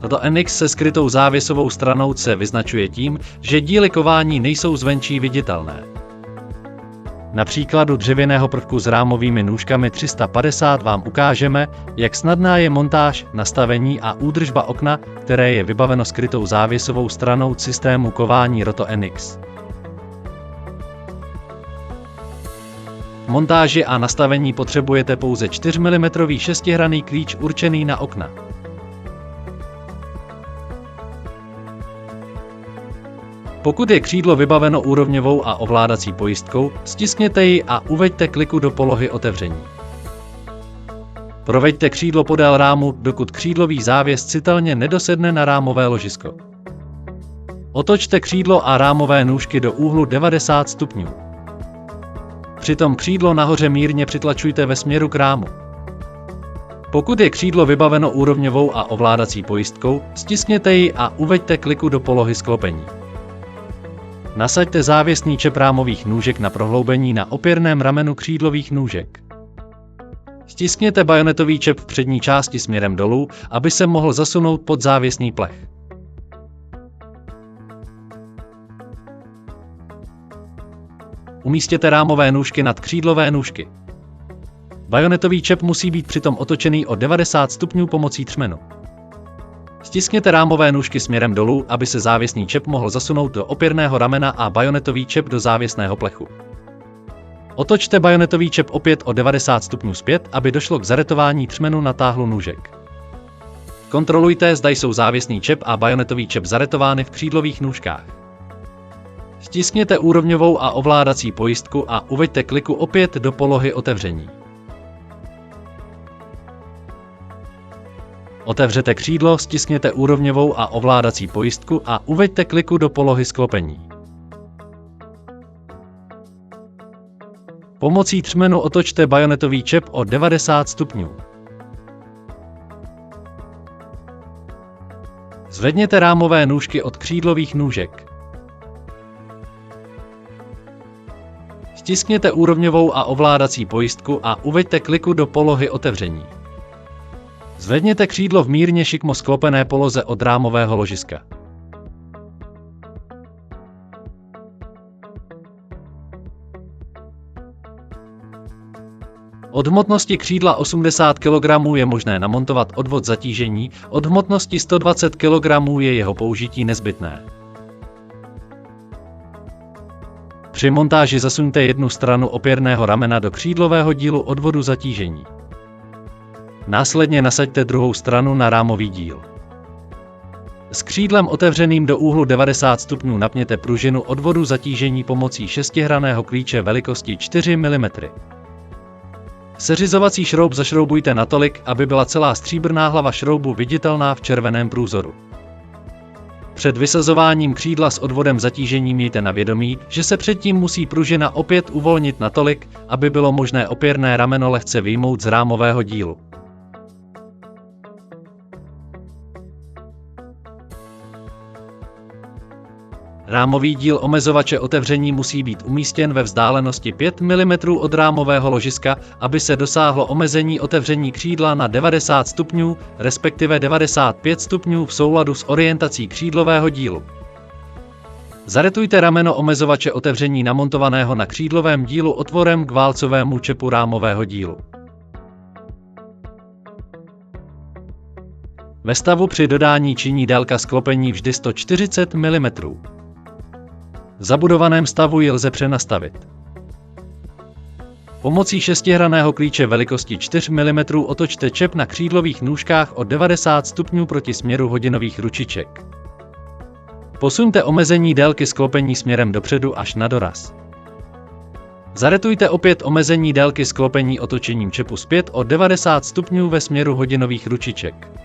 Roto NX se skrytou závěsovou stranou se vyznačuje tím, že díly kování nejsou zvenčí viditelné. Na příkladu dřevěného prvku s rámovými nůžkami 350 vám ukážeme, jak snadná je montáž, nastavení a údržba okna, které je vybaveno skrytou závěsovou stranou systému kování Roto NX. K montáži a nastavení potřebujete pouze 4 mm šestihranný klíč určený na okna. Pokud je křídlo vybaveno úrovňovou a ovládací pojistkou, stiskněte ji a uveďte kliku do polohy otevření. Proveďte křídlo podél rámu, dokud křídlový závěs citelně nedosedne na rámové ložisko. Otočte křídlo a rámové nůžky do úhlu 90 stupňů. Přitom křídlo nahoře mírně přitlačujte ve směru k rámu. Pokud je křídlo vybaveno úrovňovou a ovládací pojistkou, stiskněte ji a uveďte kliku do polohy sklopení. Nasaďte závěsný čep rámových nůžek na prohloubení na opěrném ramenu křídlových nůžek. Stiskněte bajonetový čep v přední části směrem dolů, aby se mohl zasunout pod závěsný plech. Umístěte rámové nůžky nad křídlové nůžky. Bajonetový čep musí být přitom otočený o 90 stupňů pomocí třmenu. Stiskněte rámové nůžky směrem dolů, aby se závěsný čep mohl zasunout do opěrného ramena a bajonetový čep do závěsného plechu. Otočte bajonetový čep opět o 90 stupňů zpět, aby došlo k zaretování třmenu na táhlu nůžek. Kontrolujte, zda jsou závěsný čep a bajonetový čep zaretovány v křídlových nůžkách. Stiskněte úrovňovou a ovládací pojistku a uveďte kliku opět do polohy otevření. Otevřete křídlo, stiskněte úrovňovou a ovládací pojistku a uveďte kliku do polohy sklopení. Pomocí třmenu otočte bajonetový čep o 90 stupňů. Zvedněte rámové nůžky od křídlových nůžek. Stiskněte úrovňovou a ovládací pojistku a uveďte kliku do polohy otevření. Zvedněte křídlo v mírně šikmo sklopené poloze od rámového ložiska. Od hmotnosti křídla 80 kg je možné namontovat odvod zatížení, od hmotnosti 120 kg je jeho použití nezbytné. Při montáži zasuňte jednu stranu opěrného ramena do křídlového dílu odvodu zatížení. Následně nasaďte druhou stranu na rámový díl. S křídlem otevřeným do úhlu 90 stupňů napněte pružinu odvodu zatížení pomocí šestihranného klíče velikosti 4 mm. Seřizovací šroub zašroubujte natolik, aby byla celá stříbrná hlava šroubu viditelná v červeném průzoru. Před vysazováním křídla s odvodem zatížení mějte na vědomí, že se předtím musí pružina opět uvolnit natolik, aby bylo možné opěrné rameno lehce vyjmout z rámového dílu. Rámový díl omezovače otevření musí být umístěn ve vzdálenosti 5 mm od rámového ložiska, aby se dosáhlo omezení otevření křídla na 90 stupňů, respektive 95 stupňů v souladu s orientací křídlového dílu. Zaretujte rameno omezovače otevření namontovaného na křídlovém dílu otvorem k válcovému čepu rámového dílu. Ve stavu při dodání činí délka sklopení vždy 140 mm. V zabudovaném stavu ji lze přenastavit. Pomocí šestihranného klíče velikosti 4 mm otočte čep na křídlových nůžkách o 90 stupňů proti směru hodinových ručiček. Posuňte omezení délky sklopení směrem dopředu až na doraz. Zaretujte opět omezení délky sklopení otočením čepu zpět o 90 stupňů ve směru hodinových ručiček.